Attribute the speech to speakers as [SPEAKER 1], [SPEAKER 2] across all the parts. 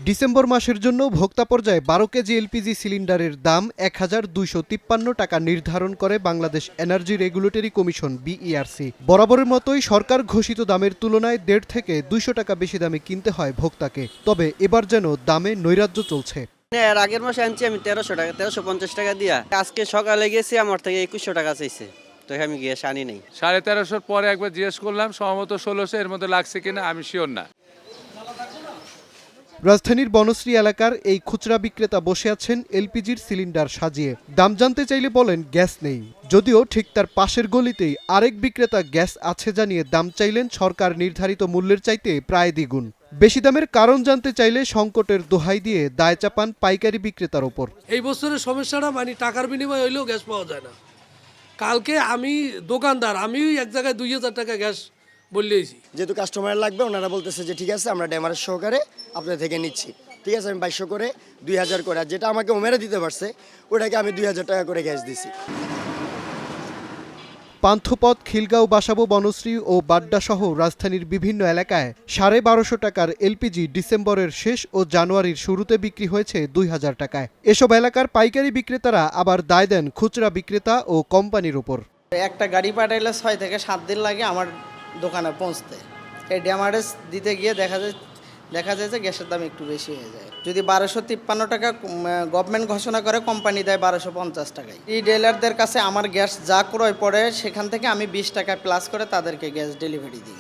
[SPEAKER 1] December মাসের জন্য ভোক্তা পর্যায়ে 12 কেজি এলপিজি সিলিন্ডারের দাম 1253 টাকা নির্ধারণ করে Bangladesh energy regulatory commission BERC. বরাবরের মতোই সরকার ঘোষিত দামের তুলনায় 1.5 থেকে 200 টাকা বেশি দামে কিনতে হয় ভোক্তাকে। তবে এবার যেন দামে নৈরাজ্য চলছে।
[SPEAKER 2] এর আগের মাসে আনছি আমি 1350 টাকা দিয়া, আজকে সকালে গেছি আমার থেকে 2100 টাকা চাইছে, তো আমি গিয়ে আনি নাই।
[SPEAKER 3] 1350 পরে একবার জিজ্ঞেস করলাম, সম্ভবত 1600 এর মধ্যে লাগছে কিনা আমি শিওর না।
[SPEAKER 1] রাজধানীর বনশ্রী এলাকার এই খুচরা বিক্রেতা বসে আছেন এলপিজির সিলিন্ডার সাজিয়ে। দাম জানতে চাইলে বলেন গ্যাস নেই, যদিও ঠিক তার পাশের গলিতেই আরেক বিক্রেতা গ্যাস আছে জানিয়ে দাম চাইলেন সরকার নির্ধারিত মূল্যের চাইতে প্রায় দ্বিগুণ। বেশি দামের কারণ জানতে চাইলে সংকটের দোহাই দিয়ে দায় চাপান পাইকারি বিক্রেতার ওপর।
[SPEAKER 4] এই বছরের সমস্যাটা মানে টাকার বিনিময়ে হইলেও গ্যাস পাওয়া যায় না। কালকে আমি দোকানদার, আমি এক জায়গায় 2000 টাকা গ্যাস বললেইছি।
[SPEAKER 5] যেহেতু কাস্টমার লাগবে, ওনারা বলতেছে যে ঠিক আছে আমরা ড্যামারেজ সহকারে আপনাদের থেকে নিচ্ছি। ঠিক আছে, আমি 2200 করে 2000 করে, আর যেটা আমাকে ওমেরে দিতে পারছে ওটাকে আমি 2000 টাকা করে গ্যাস দিছি।
[SPEAKER 1] পান্থপথ, খিলগাঁও, বাসাবো, বনশ্রী ও বাড্ডা সহ রাজধানীর বিভিন্ন এলাকায় 1250 টাকার এলপিজি ডিসেম্বরের শেষ ও জানুয়ারির শুরুতে বিক্রি হয়েছে 2000 টাকায়। এসব এলাকার পাইকারি বিক্রেতারা আবার দায় দেন খুচরা বিক্রেতা ও কোম্পানির উপর।
[SPEAKER 2] একটা গাড়ি পাঠাইলে 6 থেকে 7 দিন লাগে আমার দোকানে পৌঁছতে। এই ড্যামারেজ দিতে গিয়ে দেখা যায় যে গ্যাসের দাম একটু বেশি হয়ে যায়। যদি 1253 টাকা গভর্নমেন্ট ঘোষণা করে, কোম্পানি দেয় 1250 টাকায়। এই ডিলারদের কাছে আমার গ্যাস যা ক্রয় পড়ে সেখান থেকে আমি 20 টাকা প্লাস করে তাদেরকে গ্যাস ডেলিভারি দিই।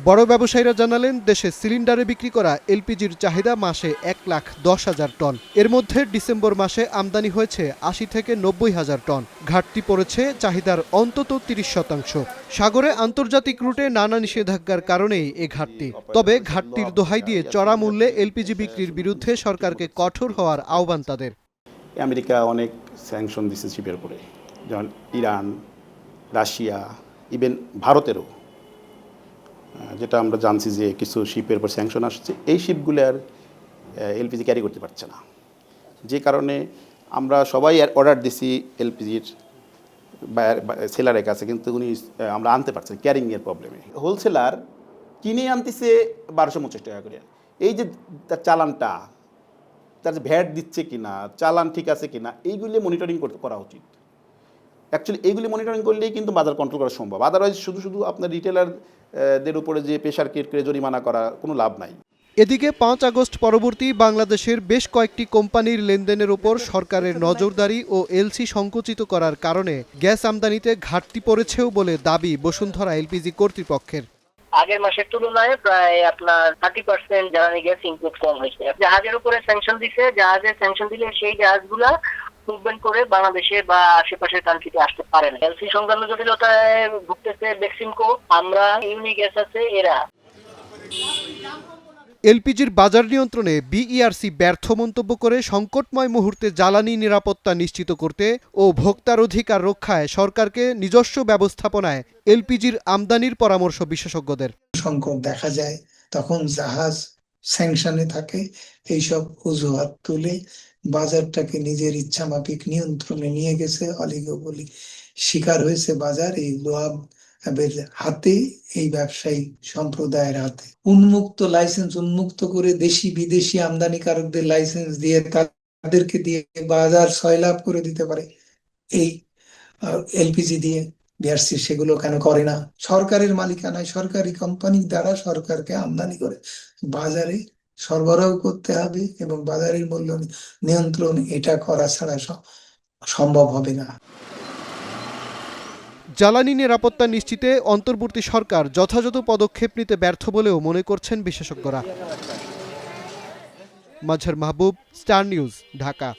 [SPEAKER 1] বড় ব্যবসায়ীরা জানালেন, দেশে সিলিন্ডারে বিক্রি করা এলপিজির চাহিদা মাসে 1,10,000 টন। এর মধ্যে ডিসেম্বর মাসে আমদানি হয়েছে 80 থেকে 90,000 টন। ঘাটতি পড়েছে চাহিদার অন্তত 30%। সাগরে আন্তর্জাতিক রুটে নানা নিষেধাজ্ঞার কারণেই এ ঘাটতি। তবে ঘাটতির দোহাই দিয়ে চড়া মূল্যে এলপিজি বিক্রির বিরুদ্ধে সরকারকে কঠোর হওয়ার আহ্বান তাদের।
[SPEAKER 6] আমেরিকা অনেক স্যাংশন দিচ্ছে শিপের উপরে, যেমন ইরান, রাশিয়া, ইভেন ভারতেরও, যেটা আমরা জানছি যে কিছু শিপের উপর স্যাংশন আসছে। এই শিপগুলো আর এলপিজি ক্যারি করতে পারছে না, যে কারণে আমরা সবাই অর্ডার দিছি এলপিজির সেলারের কাছে, কিন্তু উনি আমরা আনতে পারছি ক্যারিংয়ের প্রবলেমে। হোলসেলার কিনে আনতেছে 1250 টাকা করে। এই যে তার চালানটা, তার যে ভ্যাট দিচ্ছে কিনা, চালান ঠিক আছে কিনা, এইগুলি মনিটরিং করা উচিত। অ্যাকচুয়ালি এইগুলি মনিটরিং করলেই কিন্তু বাজার কন্ট্রোল করা সম্ভব। আদারওয়াইজ শুধু আপনার রিটেলারদের উপরে যে প্রেশার ক্রিয়েট করে জরিমানা করা কোনো লাভ নাই।
[SPEAKER 1] এদিকে 5 আগস্ট পরবর্তী বাংলাদেশের বেশ কয়েকটি কোম্পানির লেনদেনের ওপর সরকারের নজরদারি ও এলসি সংকুচিত করার কারণে গ্যাস আমদানিতে ঘাটতি পড়েছেও বলে দাবি বসুন্ধরা এলপিজি কর্তৃপক্ষের।
[SPEAKER 7] আগের মাসের তুলনায় প্রায় আপনার 30% জ্বালানি গ্যাস ইনপুট কম হয়েছে। জাহাজের উপরে স্যাংশন দিছে, জাহাজের স্যাংশন দিলে সেই জাহাজগুলা মুভমেন্ট করে বাংলাদেশে বা আশেপাশের কান্ট্রিতে আসতে পারে না। এলসি সংক্রান্ত জটিলতায় ভুগতেছে বেক্সিমকো, আমরা, ইউনি গ্যাস আছে এরা।
[SPEAKER 1] এলপিজির বাজার নিয়ন্ত্রণে বিইআরসি ব্যর্থ মন্তব্য করে সংকটময় মুহূর্তে জ্বালানি নিরাপত্তা নিশ্চিত করতে ও ভোক্তার অধিকার রক্ষায় সরকারকে নিজস্ব ব্যবস্থাপনায় এলপিজির আমদানির পরামর্শ বিশেষজ্ঞদের।
[SPEAKER 8] সংকট দেখা যায় তখন জাহাজ স্যাংশনে থাকে, এইসব অজুহাত তুলে বাজারটাকে নিজের ইচ্ছামাফিক নিয়ন্ত্রণে নিয়ে গেছে। অলিগোপলি শিকার হয়েছে বাজার এই লোহাব হাতে, এই ব্যবসায়ী সম্প্রদায়ের হাতে। উন্মুক্ত লাইসেন্স উন্মুক্ত করে দেশি বিদেশি আমদানিকারকদের লাইসেন্স দিয়ে তাদেরকে দিয়ে বাজার সয়লাভ করে দিতে পারে এই এলপিজি দিয়ে। বিআরসি সেগুলো কেন করে না? সরকারের মালিকানায় সরকারি কোম্পানি দ্বারা সরকারকে আমদানি করে বাজারে সরবরাহ করতে হবে এবং বাজারের মূল্য নিয়ন্ত্রণ এটা করা ছাড়া সম্ভব হবে না।
[SPEAKER 1] জ্বালানি নিরাপত্তা নিশ্চিতে অন্তর্বর্তী সরকার যথাযথ পদক্ষেপ নিতে ব্যর্থ বলেও মনে করছেন বিশেষজ্ঞরা। মাজহার মাহবুব, স্টার নিউজ, ঢাকা।